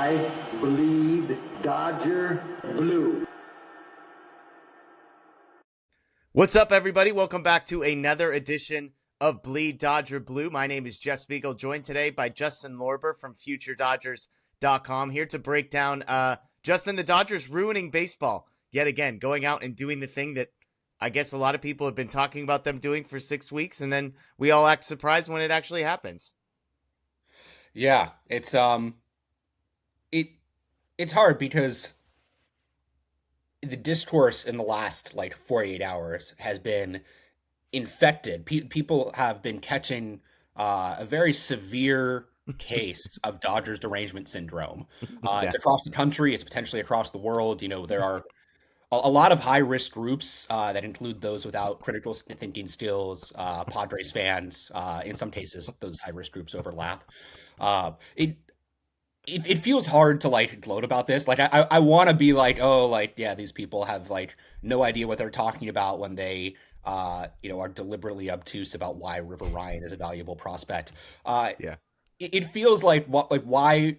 I bleed Dodger blue. What's up, everybody? Welcome back to another edition of Bleed Dodger Blue. My name is Jeff Spiegel, joined today by Justin Lorber from FutureDodgers.com, here to break down, Justin, the Dodgers ruining baseball yet again, going out and doing the thing that I guess a lot of people have been talking about them doing for 6 weeks, and then we all act surprised when it actually happens. Yeah, it's hard because the discourse in the last 48 hours has been infected. People have been catching a very severe case of Dodgers derangement syndrome. Yeah. It's across the country. It's potentially across the world. You know, there are a lot of high risk groups that include those without critical thinking skills, Padres fans. In some cases, those high risk groups overlap. It feels hard to gloat about this. I want to be yeah, these people have no idea what they're talking about when they are deliberately obtuse about why River Ryan is a valuable prospect. Yeah. It feels why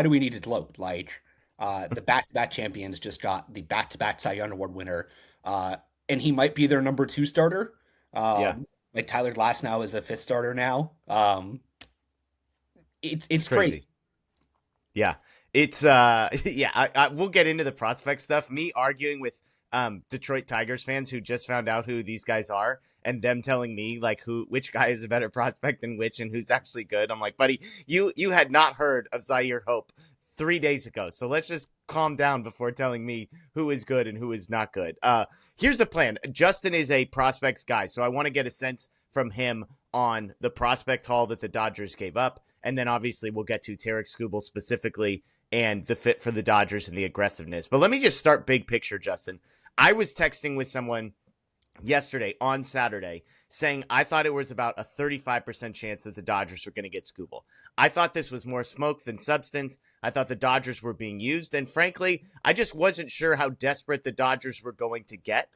do we need to gloat? The back-to-back champions just got the back-to-back Cy Young Award winner, and he might be their number 2 starter. Yeah. Tyler Glasnow is a 5th starter now. It's crazy. Yeah, it's yeah. We'll get into the prospect stuff. Me arguing with Detroit Tigers fans who just found out who these guys are, and them telling me which guy is a better prospect than which, and who's actually good. I'm like, buddy, you had not heard of Zyhir Hope 3 days ago, so let's just calm down before telling me who is good and who is not good. Here's the plan. Justin is a prospects guy, so I want to get a sense from him on the prospect haul that the Dodgers gave up. And then obviously we'll get to Tarik Skubal specifically and the fit for the Dodgers and the aggressiveness. But let me just start big picture, Justin. I was texting with someone yesterday on Saturday saying I thought it was about a 35% chance that the Dodgers were going to get Skubal. I thought this was more smoke than substance. I thought the Dodgers were being used. And frankly, I just wasn't sure how desperate the Dodgers were going to get.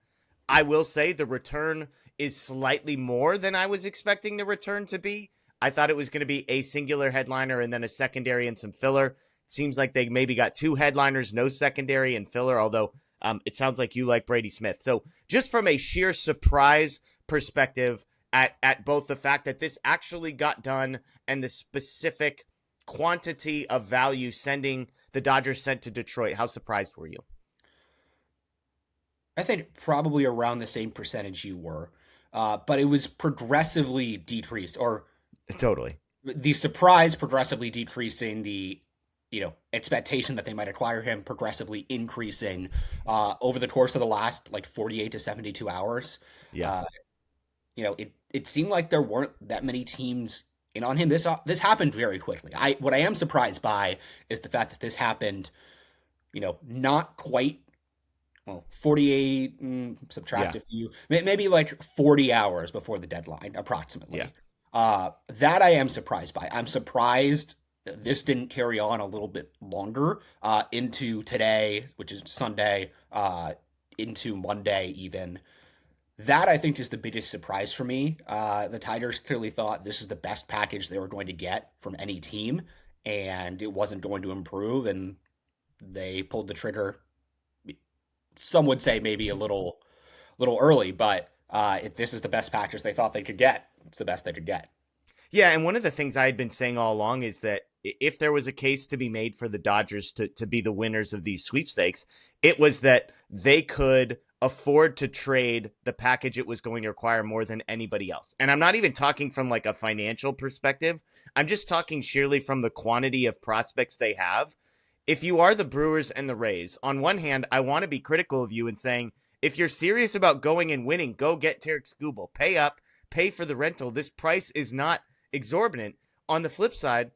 I will say the return is slightly more than I was expecting the return to be. I thought it was going to be a singular headliner and then a secondary and some filler. It seems like they maybe got 2 headliners, no secondary and filler, although it sounds like you like Brady Smith. So just from a sheer surprise perspective at both the fact that this actually got done and the specific quantity of value the Dodgers sent to Detroit, how surprised were you? I think probably around the same percentage you were, but it was progressively decreased, or Totally. The surprise progressively decreasing, the expectation that they might acquire him progressively increasing over the course of the last 48 to 72 hours. Yeah. It seemed like there weren't that many teams in on him. This happened very quickly. What I am surprised by is the fact that this happened, not quite 48, subtract a few, maybe 40 hours before the deadline, approximately. Yeah. That I am surprised by. I'm surprised this didn't carry on a little bit longer into today, which is Sunday, into Monday even. That I think is the biggest surprise for me. The Tigers clearly thought this is the best package they were going to get from any team, and it wasn't going to improve, and they pulled the trigger. Some would say maybe a little early, but if this is the best package they thought they could get, it's the best they could get. Yeah, and one of the things I had been saying all along is that if there was a case to be made for the Dodgers to be the winners of these sweepstakes, it was that they could afford to trade the package it was going to require more than anybody else. And I'm not even talking from a financial perspective. I'm just talking sheerly from the quantity of prospects they have. If you are the Brewers and the Rays, on one hand, I want to be critical of you and saying, if you're serious about going and winning, go get Tarik Skubal. Pay up, pay for the rental. This price is not exorbitant. On the flip side,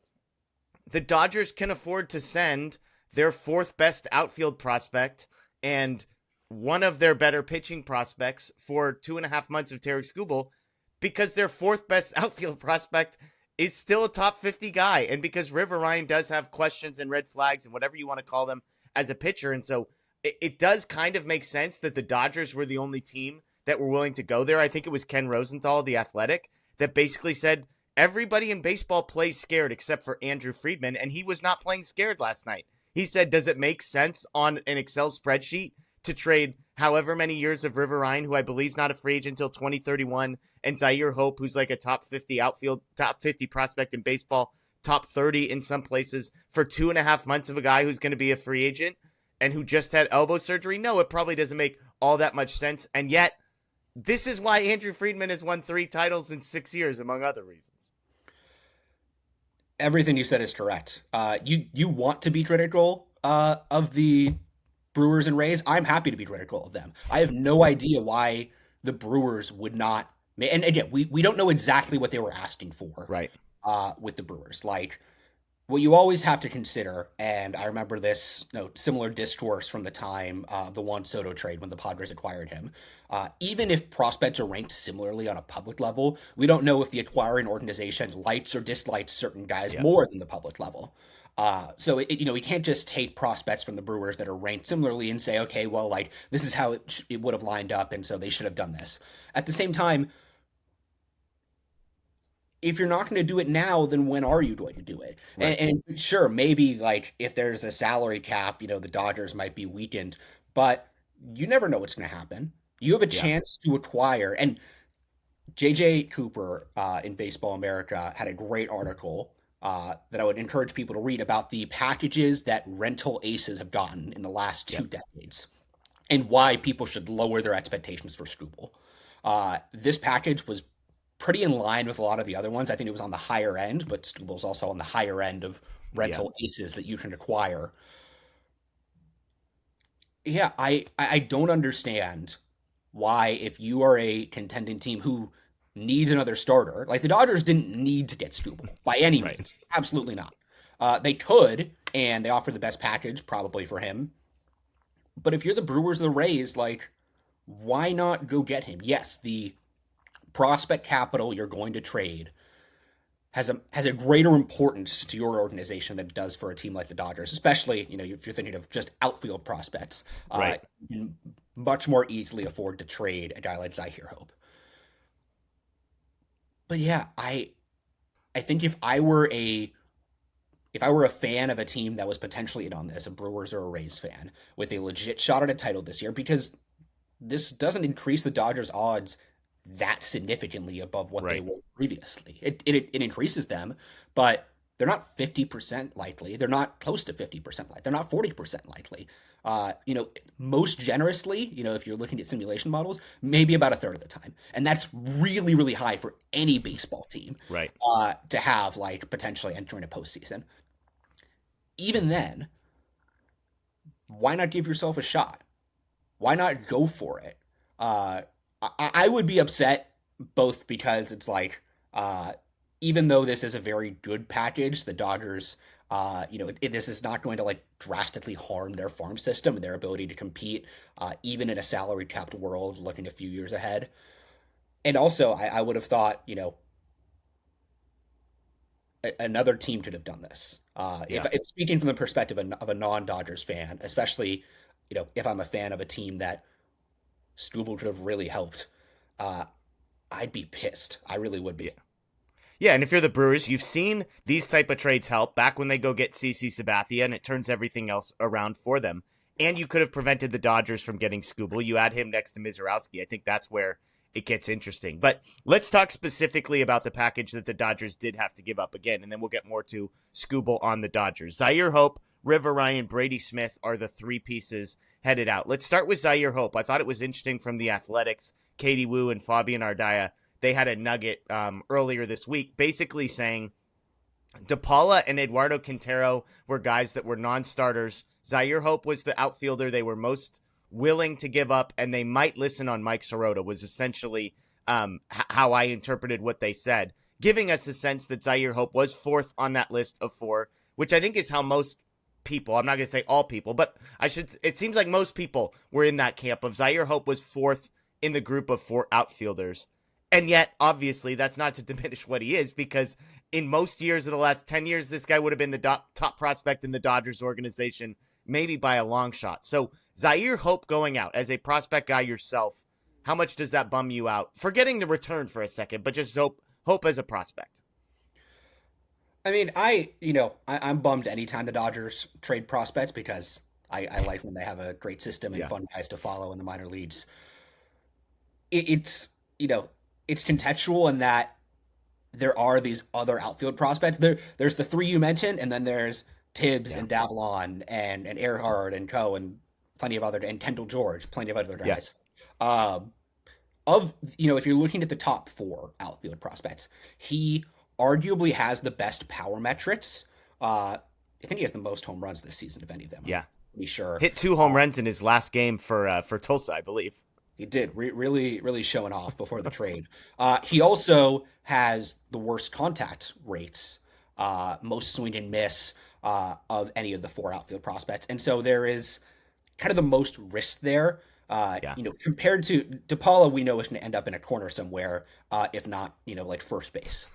the Dodgers can afford to send their 4th best outfield prospect and one of their better pitching prospects for 2.5 months of Tarik Skubal because their 4th best outfield prospect is still a top 50 guy, and because River Ryan does have questions and red flags and whatever you want to call them as a pitcher. And so it does kind of make sense that the Dodgers were the only team that were willing to go there. I think it was Ken Rosenthal, the Athletic, that basically said, everybody in baseball plays scared except for Andrew Friedman, and he was not playing scared last night. He said, does it make sense on an Excel spreadsheet to trade however many years of River Ryan, who I believe is not a free agent until 2031, and Zyhir Hope, who's like a top 50 outfield, top 50 prospect in baseball, top 30 in some places, for 2.5 months of a guy who's going to be a free agent and who just had elbow surgery? No, it probably doesn't make all that much sense. And yet, this is why Andrew Friedman has won 3 titles in 6 years, among other reasons. Everything you said is correct. You want to be critical of the Brewers and Rays. I'm happy to be critical of them. I have no idea why the Brewers would not. And again, we don't know exactly what they were asking for, right? With the Brewers, like what you always have to consider, and I remember this similar discourse from the time the Juan Soto trade when the Padres acquired him. Even if prospects are ranked similarly on a public level, we don't know if the acquiring organization likes or dislikes certain guys more than the public level. So we can't just take prospects from the Brewers that are ranked similarly and say, okay, well, like this is how it would have lined up, and so they should have done this. At the same time, if you're not going to do it now, then when are you going to do it? Right. And sure, maybe like if there's a salary cap, the Dodgers might be weakened, but you never know what's going to happen. You have a chance to acquire, and J.J. Cooper in Baseball America had a great article that I would encourage people to read about the packages that rental aces have gotten in the last 2 decades and why people should lower their expectations for Skubal. This package was pretty in line with a lot of the other ones. I think it was on the higher end, but Skubal's also on the higher end of rental aces that you can acquire. Yeah, I don't understand why, if you are a contending team who needs another starter, like the Dodgers didn't need to get Skubal by any means. Absolutely not. They could, and they offer the best package probably for him. But if you're the Brewers or the Rays, like, why not go get him? Yes, the prospect capital you're going to trade has a greater importance to your organization than it does for a team like the Dodgers, especially, if you're thinking of just outfield prospects. You can much more easily afford to trade a guy like Zyhir Hope. But yeah, I think if I were a fan of a team that was potentially in on this, a Brewers or a Rays fan, with a legit shot at a title this year, because this doesn't increase the Dodgers' odds that significantly above what they were previously. It increases them, but they're not 50% likely. They're not close to 50% likely. They're not 40% likely. Most generously, if you're looking at simulation models, maybe about a third of the time. And that's really, really high for any baseball team to have, like, potentially entering a postseason. Even then, why not give yourself a shot? Why not go for it? I would be upset both because it's like, even though this is a very good package, the Dodgers, this is not going to like drastically harm their farm system and their ability to compete, even in a salary capped world looking a few years ahead. And also, I would have thought, another team could have done this. If speaking from the perspective of a non-Dodgers fan, especially, if I'm a fan of a team that Skubal could have really helped, I'd be pissed. I really would be. Yeah, and if you're the Brewers, you've seen these type of trades help back when they go get CC Sabathia, and it turns everything else around for them. And you could have prevented the Dodgers from getting Skubal. You add him next to Mizorowski. I think that's where it gets interesting. But let's talk specifically about the package that the Dodgers did have to give up again, and then we'll get more to Skubal on the Dodgers. Zyhir Hope, River Ryan, Brady Smith are the 3 pieces headed out. Let's start with Zyhir Hope. I thought it was interesting from the Athletics, Katie Wu and Fabian Ardaya. They had a nugget earlier this week basically saying DePaula and Eduardo Quintero were guys that were non-starters. Zyhir Hope was the outfielder they were most willing to give up, and they might listen on Mike Sirota, was essentially how I interpreted what they said, giving us a sense that Zyhir Hope was 4th on that list of 4, which I think is how most people, I'm not going to say all people, but it seems like most people were in that camp of Zyhir Hope was 4th in the group of 4 outfielders. And yet, obviously, that's not to diminish what he is, because in most years of the last 10 years, this guy would have been the top prospect in the Dodgers organization, maybe by a long shot. So Zyhir Hope going out as a prospect guy yourself, how much does that bum you out? Forgetting the return for a second, but just Hope as a prospect. I mean, I'm bummed anytime the Dodgers trade prospects because I like when they have a great system and Yeah. fun guys to follow in the minor leagues. It's, it's contextual in that there are these other outfield prospects. There's the three you mentioned, and then there's Tibbs Yeah. and Davlon and Earhart and Co. and plenty of other, and Kendall George, plenty of other Yeah. guys. Um, if you're looking at the top four outfield prospects, he arguably has the best power metrics. I think he has the most home runs this season of any of them. Yeah. I'm pretty sure. Hit 2 home runs in his last game for Tulsa, I believe. He did really, really showing off before the trade. He also has the worst contact rates, most swing and miss of any of the four outfield prospects, and so there is kind of the most risk there. Yeah. Compared to DePaula, we know is going to end up in a corner somewhere, if not, like first base.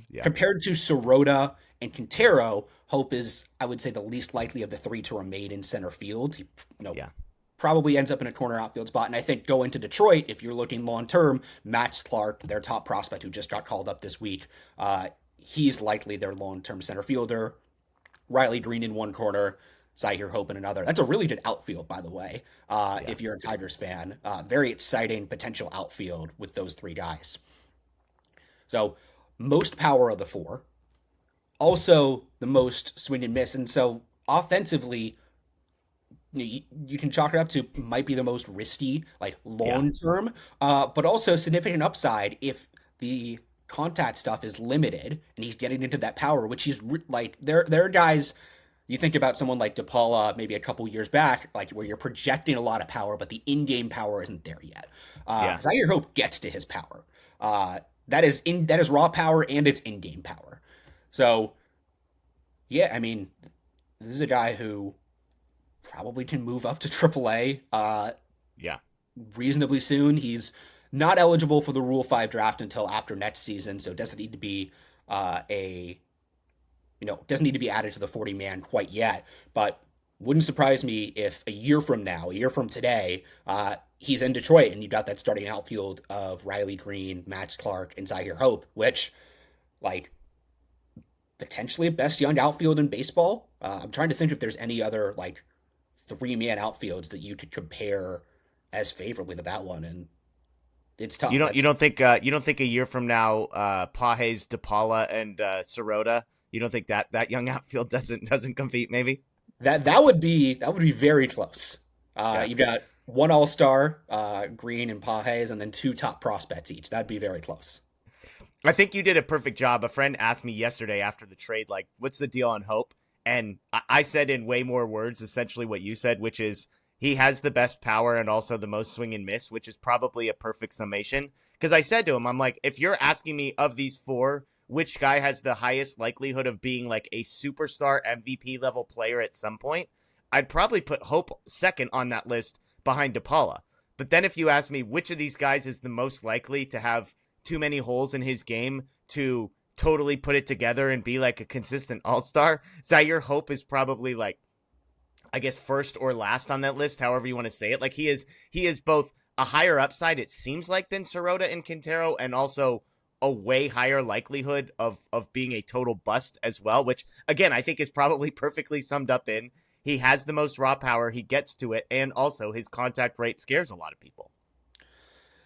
Yeah. Compared to Sirota and Quintero, Hope is, I would say, the least likely of the three to remain in center field. He, Yeah. probably ends up in a corner outfield spot. And I think going to Detroit, if you're looking long term, Max Clark, their top prospect who just got called up this week, he's likely their long term center fielder. Riley Green in one corner, Zyhir Hope in another. That's a really good outfield, by the way, if you're a Tigers fan. Very exciting potential outfield with those three guys. So, most power of the four. Also, the most swing and miss. And so, offensively, you can chalk it up to might be the most risky, like long term, but also significant upside if the contact stuff is limited and he's getting into that power, which he's like there are guys. You think about someone like DePaula maybe a couple years back, like where you're projecting a lot of power, but the in-game power isn't there yet. Zyhir Hope gets to his power. That is raw power and it's in-game power. So, yeah, I mean, this is a guy who probably can move up to AAA reasonably soon. He's not eligible for the Rule 5 draft until after next season, so doesn't need to be doesn't need to be added to the 40-man quite yet, but wouldn't surprise me if a year from today, he's in Detroit and you got that starting outfield of Riley Green, Max Clark, and Zyhir Hope, which, like, potentially best young outfield in baseball. I'm trying to think if there's any other, like, three-man outfields that you could compare as favorably to that one, and it's tough. You don't think a year from now, Pages, DePaula, and Sirota, you don't think that young outfield doesn't compete? Maybe that would be very close. You've got one All-Star, Green and Pages, and then two top prospects each. That'd be very close. I think you did a perfect job. A friend asked me yesterday after the trade, like, what's the deal on Hope? And I said in way more words, essentially what you said, which is he has the best power and also the most swing and miss, which is probably a perfect summation. Because I said to him, I'm like, if you're asking me of these four, which guy has the highest likelihood of being like a superstar MVP level player at some point, I'd probably put Hope second on that list behind DePaula. But then if you ask me which of these guys is the most likely to have too many holes in his game to totally put it together and be like a consistent all-star, Zyhir Hope is probably, like, I guess first or last on that list, however you want to say it. Like, he is both a higher upside, it seems like, than Sirota and Quintero, and also a way higher likelihood of being a total bust as well, which, again, I think is probably perfectly summed up in he has the most raw power, he gets to it, and also his contact rate scares a lot of people.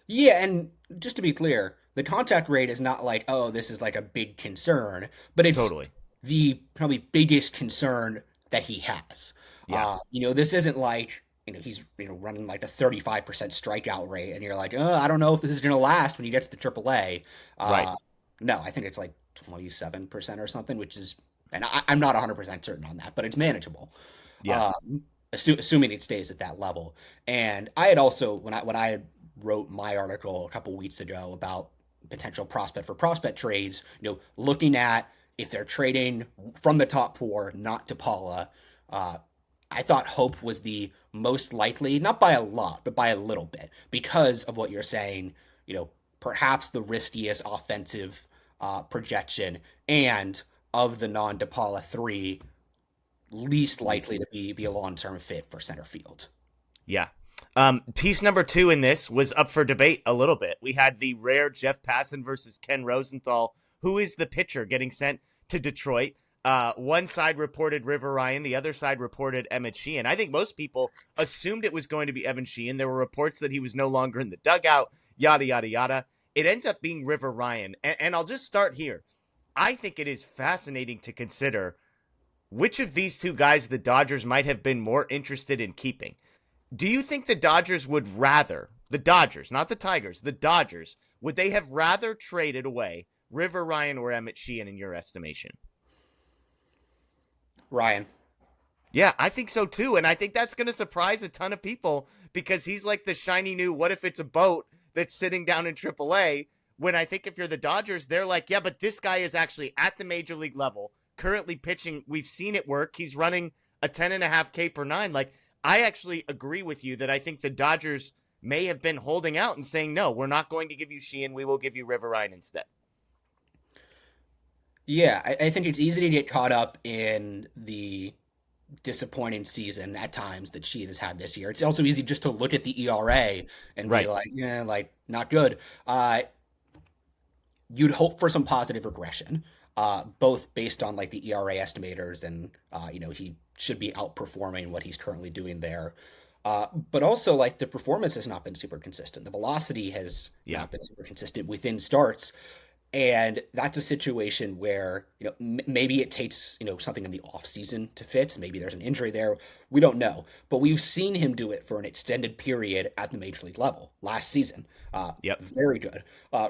Yeah, and just to be clear, the contact rate is not like, oh, this is like a big concern, but it's Totally. the probably biggest concern that he has. Yeah. This isn't like, he's running like a 35% strikeout rate, and you're like, I don't know if this is going to last when he gets to AAA. Right. No, I think it's like 27% or something, which is, and I'm not 100% certain on that, but it's manageable. Yeah. Assuming it stays at that level. And I had also, when I had wrote my article a couple weeks ago about potential prospect for prospect trades, looking at if they're trading from the top four, not DePaula, I thought Hope was the most likely, not by a lot, but by a little bit, because of what you're saying, perhaps the riskiest offensive projection, and of the non-DePaula three, least likely to be a long-term fit for center field. Yeah. Piece number 2 in this was up for debate a little bit. We had the rare Jeff Passan versus Ken Rosenthal. Who is the pitcher getting sent to Detroit. One side reported River Ryan, the other side reported Emmett Sheehan. I think most people assumed it was going to be Evan Sheehan. There were reports that he was no longer in the dugout, yada, yada, yada. It ends up being River Ryan. And I'll just start here. I think it is fascinating to consider which of these two guys the Dodgers might have been more interested in keeping. Do you think the Dodgers would rather, the Dodgers, not the Tigers, the Dodgers, would they have rather traded away River Ryan or Emmett Sheehan in your estimation? Ryan. Yeah, I think so too. And I think that's going to surprise a ton of people because he's like the shiny new what if it's a boat that's sitting down in AAA. When I think if you're the Dodgers, they're like, yeah, but this guy is actually at the major league level, currently pitching. We've seen it work. He's running a 10.5 K per nine. Like, I actually agree with you that I think the Dodgers may have been holding out and saying, no, we're not going to give you Sheehan. We will give you River Ryan instead. Yeah, I think it's easy to get caught up in the disappointing season at times that Sheehan has had this year. It's also easy just to look at the ERA and be like, yeah, like not good. You'd hope for some positive regression, both based on like the ERA estimators and, he should be outperforming what he's currently doing there. But also like the performance has not been super consistent. The velocity has not been super consistent within starts. And that's a situation where, maybe it takes, something in the off season to fit. Maybe there's an injury there. We don't know. But we've seen him do it for an extended period at the major league level last season. Very good.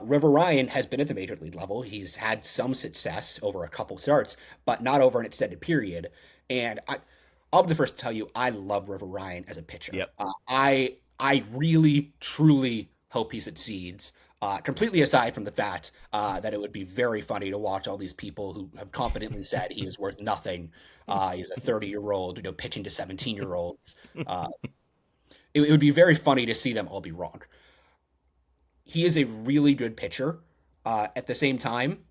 River Ryan has been at the major league level. He's had some success over a couple starts, but not over an extended period. And I'll be the first to tell you, I love River Ryan as a pitcher. Yep. I really, truly hope he succeeds. Completely aside from the fact that it would be very funny to watch all these people who have confidently said he is worth nothing. He's a 30-year-old, pitching to 17-year-olds. It would be very funny to see them all be wrong. He is a really good pitcher. At the same time,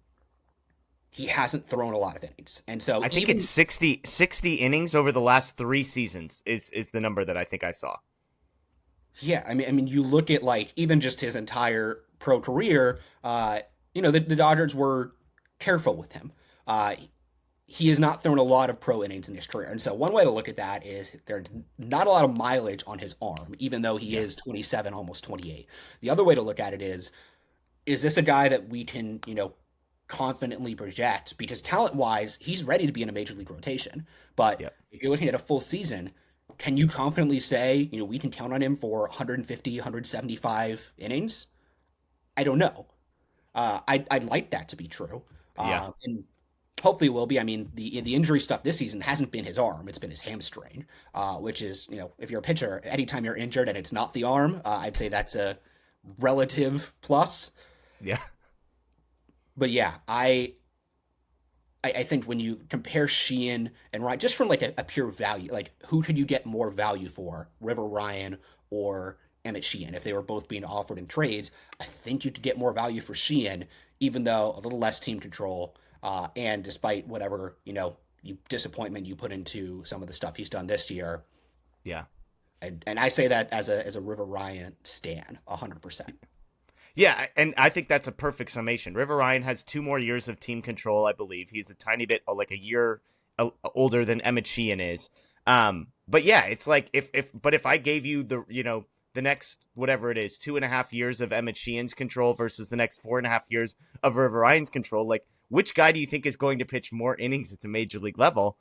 he hasn't thrown a lot of innings. And so I think it's 60 innings over the last 3 seasons is the number that I think I saw. Yeah, I mean, you look at like even just his entire pro career. The Dodgers were careful with him. He has not thrown a lot of pro innings in his career, and so one way to look at that is there's not a lot of mileage on his arm, even though he is 27, almost 28. The other way to look at it is this a guy that we can confidently project? Because talent-wise, he's ready to be in a major league rotation, but if you're looking at a full season, can you confidently say, we can count on him for 150, 175 innings? I don't know. I'd like that to be true. And hopefully it will be. I mean, the injury stuff this season hasn't been his arm. It's been his hamstring, which is, if you're a pitcher, anytime you're injured and it's not the arm, I'd say that's a relative plus. Yeah. But yeah, I think when you compare Sheehan and Ryan, just from like a pure value, like who could you get more value for, River Ryan or Emmett Sheehan? If they were both being offered in trades, I think you could get more value for Sheehan, even though a little less team control, and despite whatever disappointment you put into some of the stuff he's done this year. Yeah, and I say that as a River Ryan stan, 100%. Yeah, and I think that's a perfect summation. River Ryan has 2 more years of team control, I believe. He's a tiny bit, like a year older than Emmett Sheehan is. But yeah, it's like if I gave you the next whatever it is, 2.5 years of Emmett Sheehan's control versus the next 4.5 years of River Ryan's control, like which guy do you think is going to pitch more innings at the major league level?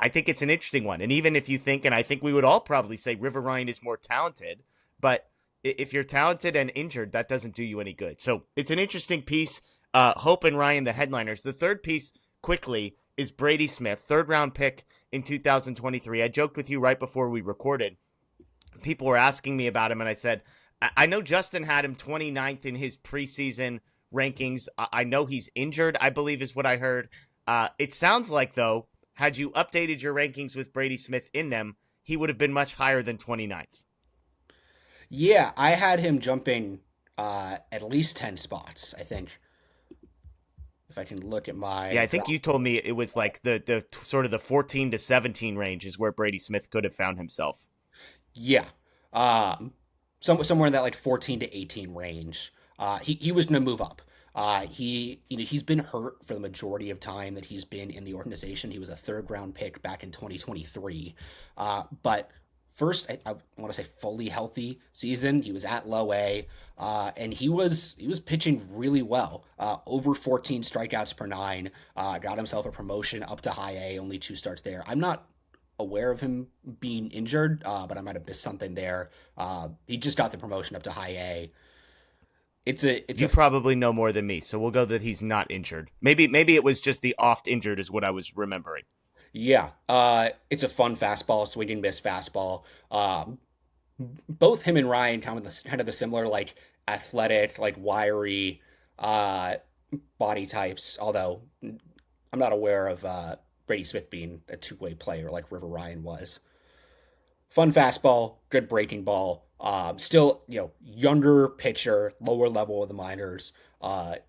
I think it's an interesting one. And even if you think, and I think we would all probably say River Ryan is more talented, but if you're talented and injured, that doesn't do you any good. So it's an interesting piece. Hope and Ryan, the headliners. The third piece, quickly, is Brady Smith, 3rd-round pick in 2023. I joked with you right before we recorded. People were asking me about him, and I said, I know Justin had him 29th in his preseason rankings. I know he's injured, I believe is what I heard. It sounds like, though, had you updated your rankings with Brady Smith in them, he would have been much higher than 29th. Yeah, I had him jumping at least 10 spots, I think. If I can look at my... Yeah, I think you told me it was like the sort of the 14 to 17 range is where Brady Smith could have found himself. Yeah. Somewhere in that like 14 to 18 range. He was going to move up. He's been hurt for the majority of time that he's been in the organization. He was a third round pick back in 2023. But first, I want to say fully healthy season, he was at low A, and he was pitching really well. Over 14 strikeouts per nine. Got himself a promotion up to high A. Only 2 starts there. I'm not aware of him being injured, but I might have missed something there. He just got the promotion up to high A. You probably know more than me, so we'll go that he's not injured. Maybe it was just the oft injured is what I was remembering. Yeah, it's a fun fastball, swing and miss fastball. Both him and Ryan kind of the similar, like athletic, like wiry body types. Although I'm not aware of Brady Smith being a two-way player like River Ryan was. Fun fastball, good breaking ball. Still, younger pitcher, lower level of the minors. I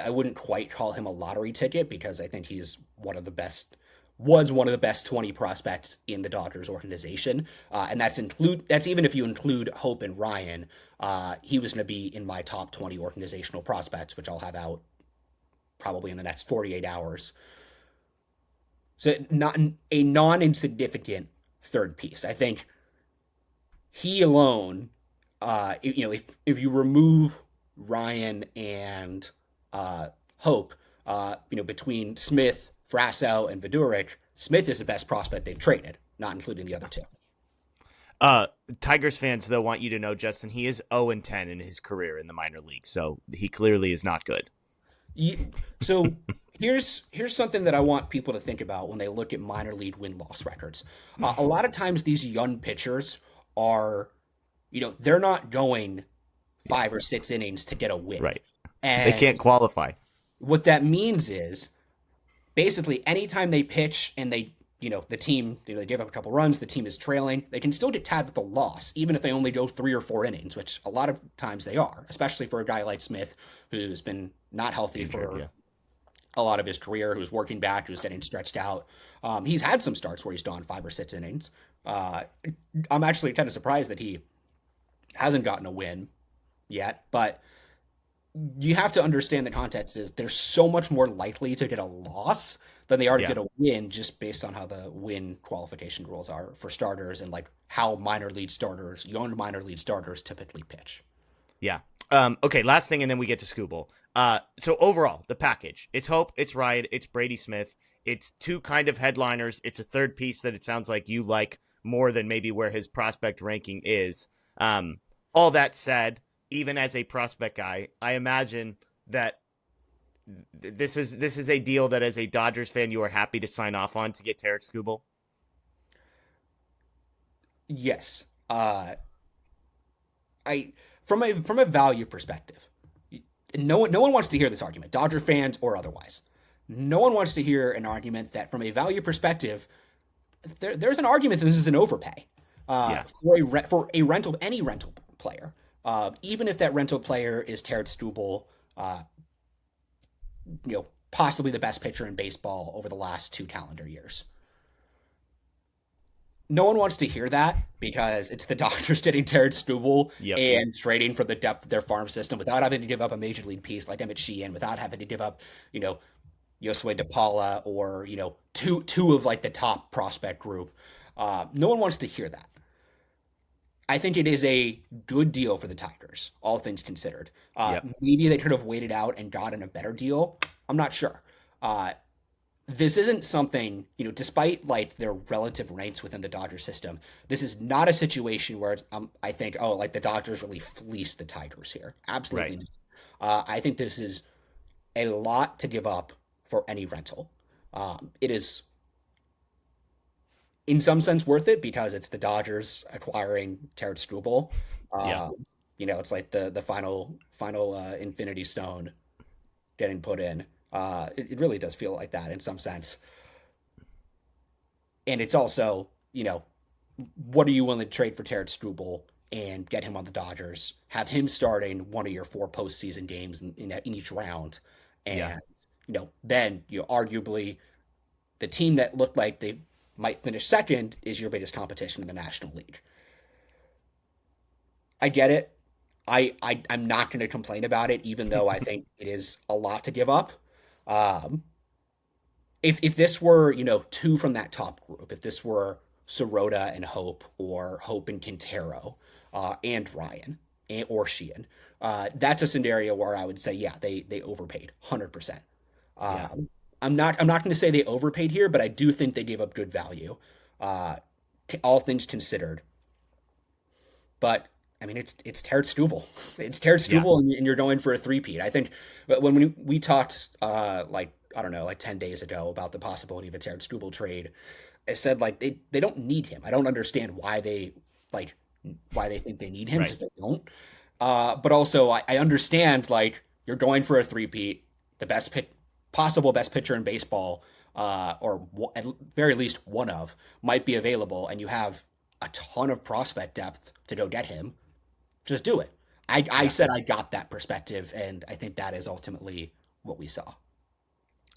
wouldn't quite call him a lottery ticket because I think he's was one of the best 20 prospects in the Dodgers organization. And that's even if you include Hope and Ryan, he was going to be in my top 20 organizational prospects, which I'll have out probably in the next 48 hours. So not a non-insignificant third piece. I think he alone, if you remove Ryan and Hope, between Smith, Frasso, and Viduric, Smith is the best prospect they've traded, not including the other two. Tigers fans, though, want you to know, Justin, he is 0-10 in his career in the minor league, so he clearly is not good. So here's something that I want people to think about when they look at minor league win-loss records. A lot of times these young pitchers are, they're not going 5 or 6 innings to get a win. Right. And they can't qualify. What that means is basically anytime they pitch and they, the team, they give up a couple runs, the team is trailing, they can still get tagged with a loss, even if they only go 3 or 4 innings, which a lot of times they are, especially for a guy like Smith, who's been not healthy for a lot of his career, who's working back, who's getting stretched out. He's had some starts where he's gone 5 or 6 innings. I'm actually kind of surprised that he hasn't gotten a win yet, but you have to understand the context is they're so much more likely to get a loss than they are to get a win, just based on how the win qualification rules are for starters and like how young minor league starters typically pitch. Yeah. Okay, last thing, and then we get to Skubal. So overall, the package, it's Hope, it's Ryan, it's Brady Smith. It's 2 kind of headliners. It's a third piece that it sounds like you like more than maybe where his prospect ranking is. All that said, even as a prospect guy, I imagine that this is a deal that as a Dodgers fan you are happy to sign off on to get Tarik Skubal. Yes. From a value perspective, no one wants to hear this argument, Dodger fans or otherwise. No one wants to hear an argument that from a value perspective, there's an argument that this is an overpay for any rental player. Even if that rental player is Tarik Skubal, possibly the best pitcher in baseball over the last 2 calendar years. No one wants to hear that because it's the Dodgers getting Tarik Skubal and trading for the depth of their farm system without having to give up a major league piece like Emmett Sheehan, without having to give up, Yosue DePaula or, two of like the top prospect group. No one wants to hear that. I think it is a good deal for the Tigers, all things considered. Maybe they could have waited out and gotten a better deal. I'm not sure. This isn't something, despite like their relative ranks within the Dodger system, this is not a situation where I think, the Dodgers really fleeced the Tigers here. Absolutely not. I think this is a lot to give up for any rental. It is in some sense worth it because it's the Dodgers acquiring Tarik Skubal. It's like the final Infinity Stone getting put in. It really does feel like that in some sense. And it's also, what are you willing to trade for Tarik Skubal and get him on the Dodgers, have him starting one of your 4 postseason games in each round. And, then arguably the team that looked like they might finish second is your biggest competition in the National League. I get it. I'm not going to complain about it, even though I think it is a lot to give up. Um, if this were, two from that top group, if this were Sirota and Hope, or Hope and Quintero, and Ryan, or Sheehan, that's a scenario where I would say, yeah, they overpaid 100%. Yeah. I'm not going to say they overpaid here, but I do think they gave up good value, uh, all things considered. But I mean, it's Tarik Skubal. It's Tarik Yeah. Skubal, and you're going for a three-peat. I think when we talked, like, I don't know, like 10 days ago, about the possibility of a Tarik Skubal trade, I said, like, they don't need him. I don't understand like why they think they need him, Right. because they don't. But also, I understand, like, you're going for a three-peat, the possible best pitcher in baseball, or at very least one of, might be available, and you have a ton of prospect depth to go get him. Just do it. I Yeah. said I got that perspective, and I think that is ultimately what we saw.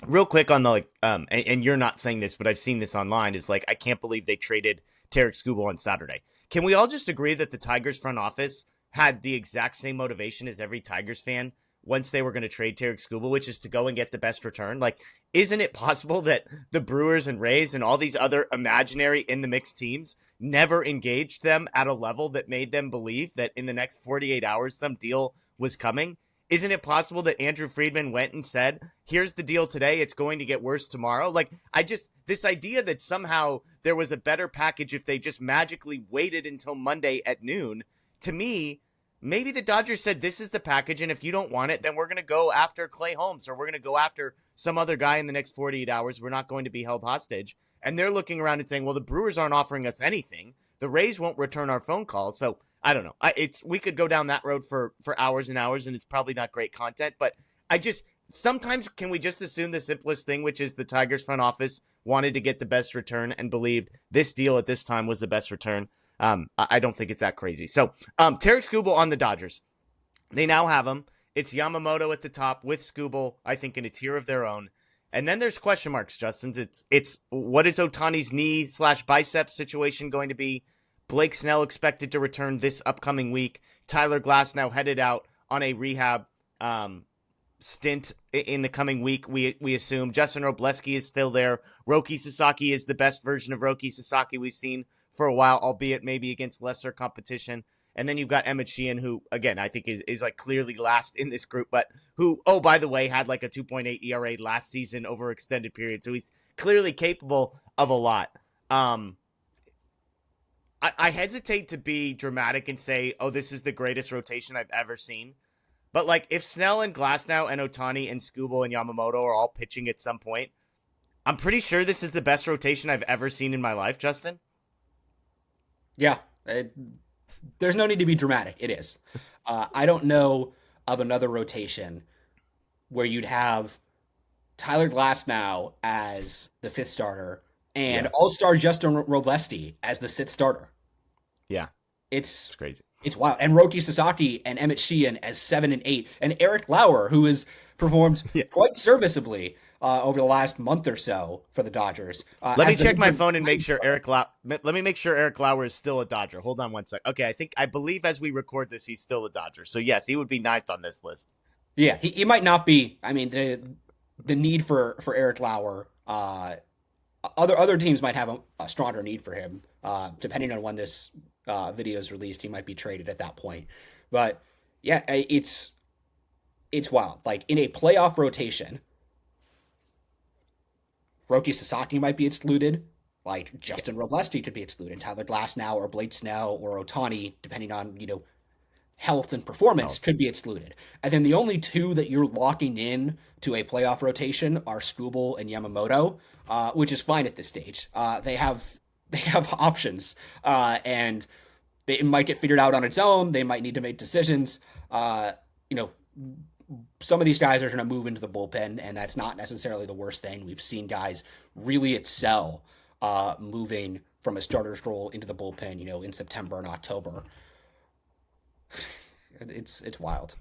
Real quick on the and you're not saying this, but I've seen this online, is like, I can't believe they traded Tarik Skubal on Saturday. Can we all just agree that the Tigers front office had the exact same motivation as every Tigers fan once they were going to trade Tarik Skubal, which is to go and get the best return? Like, isn't it possible that the Brewers and Rays and all these other imaginary in the mix teams never engaged them at a level that made them believe that in the next 48 hours some deal was coming? Isn't it possible that Andrew Friedman went and said, here's the deal today, it's going to get worse tomorrow? Like, this idea that somehow there was a better package if they just magically waited until Monday at noon, to me, maybe the Dodgers said, this is the package, and if you don't want it, then we're going to go after Clay Holmes, or we're going to go after some other guy in the next 48 hours. We're not going to be held hostage. And they're looking around and saying, well, the Brewers aren't offering us anything. The Rays won't return our phone calls. So I don't know. We could go down that road for hours and hours, and it's probably not great content. But sometimes can we just assume the simplest thing, which is the Tigers front office wanted to get the best return and believed this deal at this time was the best return. I don't think it's that crazy. So Tarik Skubal on the Dodgers. They now have him. It's Yamamoto at the top with Skubal, I think, in a tier of their own. And then there's question marks, Justin. It's what is Ohtani's knee/bicep situation going to be? Blake Snell expected to return this upcoming week. Tyler Glass now headed out on a rehab stint in the coming week, we assume. Justin Robleski is still there. Roki Sasaki is the best version of Roki Sasaki we've seen for a while, albeit maybe against lesser competition. And then you've got Emmett Sheehan, who, again, I think is like clearly last in this group, but who, oh, by the way, had like a 2.8 ERA last season over extended period. So he's clearly capable of a lot. I hesitate to be dramatic and say, oh, this is the greatest rotation I've ever seen. But, like, if Snell and Glasnow and Ohtani and Skubal and Yamamoto are all pitching at some point, I'm pretty sure this is the best rotation I've ever seen in my life, Justin. Yeah, there's no need to be dramatic. It is. I don't know of another rotation where you'd have Tyler Glasnow as the fifth starter and All-Star Justin Robleski as the sixth starter. Yeah. It's crazy. It's wild. And Roki Sasaki and Emmett Sheehan as 7 and 8. And Eric Lauer, who has performed quite serviceably over the last month or so for the Dodgers. Let me check my phone and make sure let me make sure Eric Lauer is still a Dodger. Hold on one sec. Okay, I believe as we record this, he's still a Dodger. So yes, he would be ninth on this list. Yeah, he might not be. I mean, the need for Eric Lauer, other teams might have a stronger need for him. Depending on when this video is released, he might be traded at that point. But yeah, it's wild. Like, in a playoff rotation, Roki Sasaki might be excluded. Like, Justin Robleski could be excluded. Tyler Glasnow or Blake Snell or Ohtani, depending on, health and performance, could be excluded. And then the only two that you're locking in to a playoff rotation are Skubal and Yamamoto, which is fine at this stage. They have options, and it might get figured out on its own. They might need to make decisions. Some of these guys are going to move into the bullpen, and that's not necessarily the worst thing. We've seen guys really excel moving from a starter's role into the bullpen, in September and October. It's wild.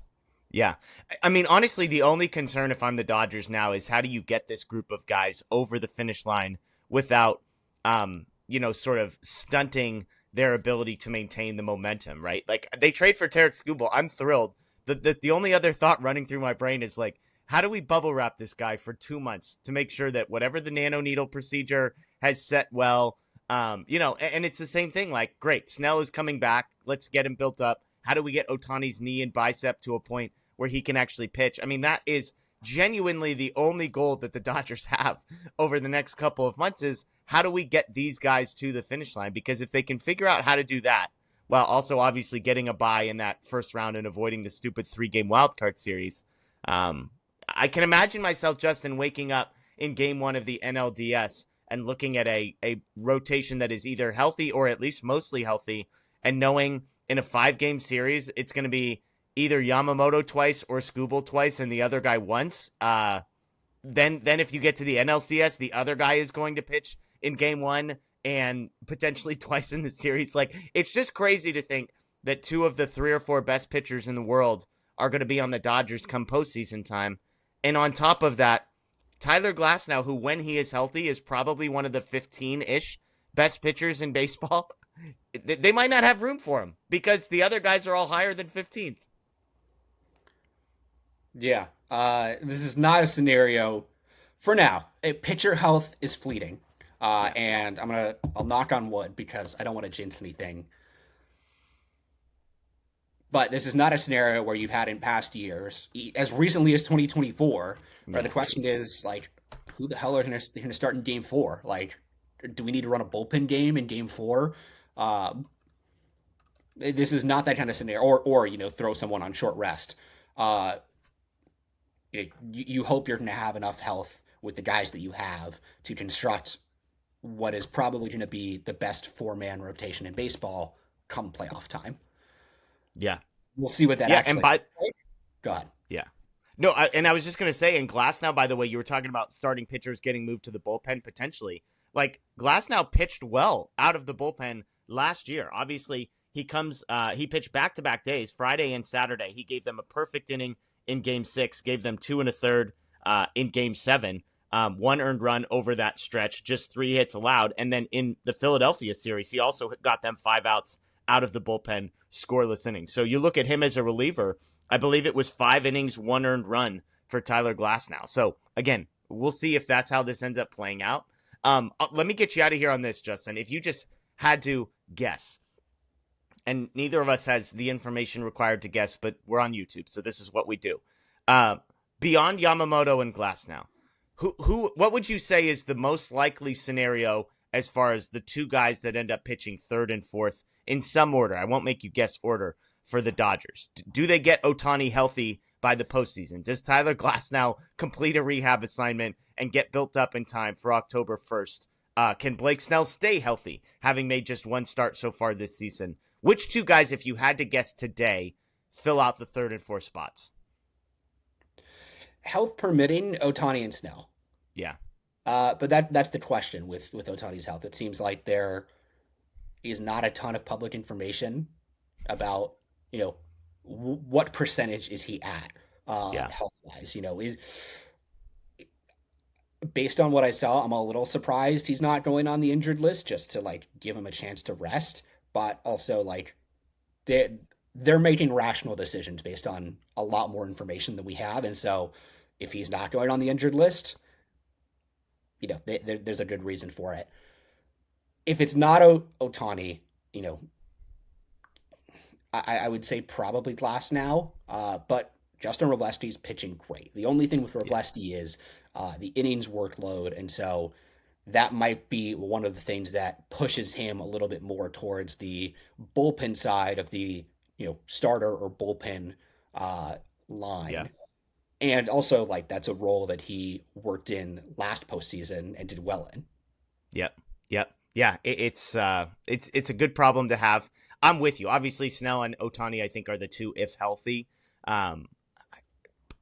Yeah. I mean, honestly, the only concern if I'm the Dodgers now is how do you get this group of guys over the finish line without, sort of stunting their ability to maintain the momentum, right? Like, they trade for Tarik Skubal. I'm thrilled. The only other thought running through my brain is like, how do we bubble wrap this guy for 2 months to make sure that whatever the nanoneedle procedure has set well, and it's the same thing. Like, great, Snell is coming back. Let's get him built up. How do we get Ohtani's knee and bicep to a point where he can actually pitch? I mean, that is genuinely the only goal that the Dodgers have over the next couple of months is how do we get these guys to the finish line? Because if they can figure out how to do that, while also obviously getting a bye in that first round and avoiding the stupid 3-game wildcard series, I can imagine myself, Justin, waking up in game 1 of the NLDS and looking at a rotation that is either healthy or at least mostly healthy, and knowing in a 5-game series, it's going to be either Yamamoto twice or Skubal twice and the other guy once. Then if you get to the NLCS, the other guy is going to pitch in game 1 and potentially twice in the series. Like, it's just crazy to think that 2 of the 3 or 4 best pitchers in the world are going to be on the Dodgers come postseason time. And on top of that, Tyler Glasnow, who when he is healthy is probably one of the 15-ish best pitchers in baseball, they might not have room for him because the other guys are all higher than 15th. Yeah, this is not a scenario for now. Pitcher health is fleeting, and I'll knock on wood because I don't want to jinx anything. But this is not a scenario where you've had in past years, as recently as 2024, where the question is like, who the hell are going to start in Game 4? Like, do we need to run a bullpen game in Game 4? This is not that kind of scenario, or throw someone on short rest. You hope you're going to have enough health with the guys that you have to construct what is probably going to be the best 4-man rotation in baseball come playoff time. Yeah. We'll see what that actually looks like. Go ahead. Yeah. No, I was just going to say, in Glasnow, by the way, you were talking about starting pitchers getting moved to the bullpen potentially. Like, Glasnow pitched well out of the bullpen last year. Obviously, he pitched back-to-back days, Friday and Saturday. He gave them a perfect inning in Game 6, gave them 2 1/3 in Game 7. 1 earned run over that stretch, just 3 hits allowed. And then in the Philadelphia series, he also got them 5 outs out of the bullpen, scoreless innings. So you look at him as a reliever, I believe it was 5 innings, 1 earned run for Tyler Glasnow. So again, we'll see if that's how this ends up playing out. Let me get you out of here on this, Justin. If you just had to guess, and neither of us has the information required to guess, but we're on YouTube, so this is what we do. Beyond Yamamoto and Glasnow, what would you say is the most likely scenario as far as the 2 guys that end up pitching 3rd and 4th in some order? I won't make you guess order for the Dodgers. Do they get Ohtani healthy by the postseason? Does Tyler Glasnow complete a rehab assignment and get built up in time for October 1st? Can Blake Snell stay healthy, having made just 1 start so far this season? Which 2 guys, if you had to guess today, fill out the 3rd and 4th spots? Health permitting, Ohtani and Snell. Yeah. But that's the question with Ohtani's health. It seems like there is not a ton of public information about, what percentage is he at health-wise. Based on what I saw, I'm a little surprised he's not going on the injured list just to give him a chance to rest. But also they're making rational decisions based on a lot more information than we have. And so if he's not going on the injured list, there's a good reason for it. If it's not Ohtani, I would say probably Glasnow, but Justin Roblesti's pitching great. The only thing with Roblesti is the innings workload, and so that might be one of the things that pushes him a little bit more towards the bullpen side of the starter or bullpen line. Yeah. And also, that's a role that he worked in last postseason and did well in. Yep. Yeah, it's a good problem to have. I'm with you. Obviously, Snell and Ohtani, I think, are the 2 if healthy. The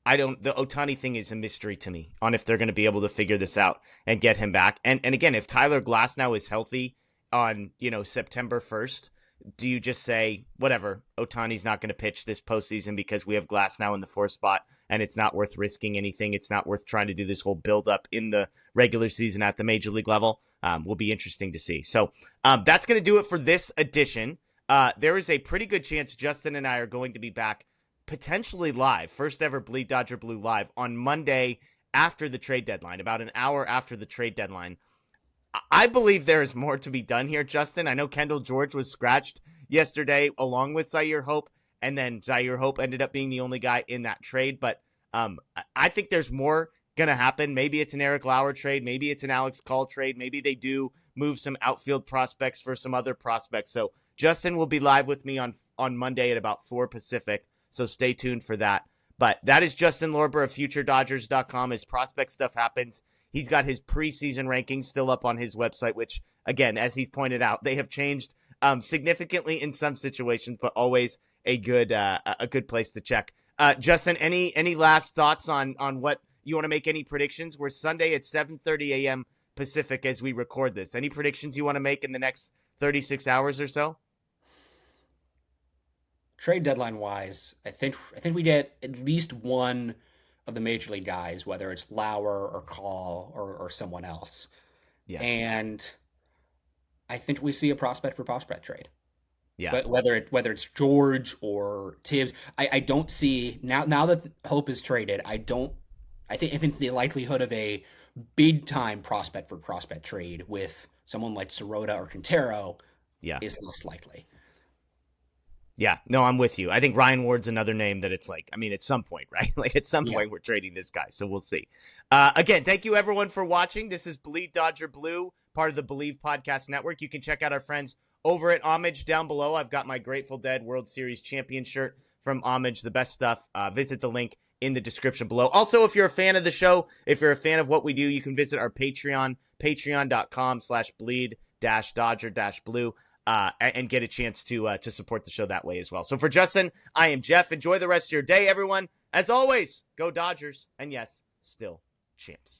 Ohtani thing is a mystery to me on if they're going to be able to figure this out and get him back. And again, if Tyler Glasnow is healthy on, September 1st, do you just say, whatever, Ohtani's not going to pitch this postseason because we have Glasnow in the 4th spot and it's not worth risking anything? It's not worth trying to do this whole build up in the regular season at the major league level. will be interesting to see. So that's going to do it for this edition. There is a pretty good chance Justin and I are going to be back potentially live, first ever Bleed Dodger Blue live on Monday after the trade deadline, about an hour after the trade deadline. I believe there is more to be done here, Justin. I know Kendall George was scratched yesterday along with Zyhir Hope, and then Zyhir Hope ended up being the only guy in that trade. But I think there's more going to happen. Maybe it's an Eric Lauer trade. Maybe it's an Alex Call trade. Maybe they do move some outfield prospects for some other prospects. So Justin will be live with me on Monday at about 4 Pacific. So stay tuned for that. But that is Justin Lorber of FutureDodgers.com. As prospect stuff happens, he's got his preseason rankings still up on his website, which, again, as he's pointed out, they have changed significantly in some situations, but always a good place to check. Justin, any last thoughts on what you want to make? Any predictions? We're Sunday at 7:30 a.m. Pacific as we record this. Any predictions you want to make in the next 36 hours or so? Trade deadline wise, I think we get at least one of the major league guys, whether it's Lauer or Call or someone else. Yeah. And I think we see a prospect for prospect trade. Yeah. But whether it's George or Tibbs, I don't see now that Hope is traded, I think the likelihood of a big time prospect for prospect trade with someone like Sirota or Quintero is less likely. Yeah, no, I'm with you. I think Ryan Ward's another name that it's like, I mean, at some point, right? Like at some point we're trading this guy, so we'll see. Again, thank you everyone for watching. This is Bleed Dodger Blue, part of the BLEAV Podcast Network. You can check out our friends over at Homage down below. I've got my Grateful Dead World Series champion shirt from Homage, the best stuff. Visit the link in the description below. Also, if you're a fan of the show, if you're a fan of what we do, you can visit our Patreon, patreon.com/bleed-dodger-blue. And get a chance to support the show that way as well. So for Justin, I am Jeff. Enjoy the rest of your day, everyone. As always, go Dodgers. And yes, still champs.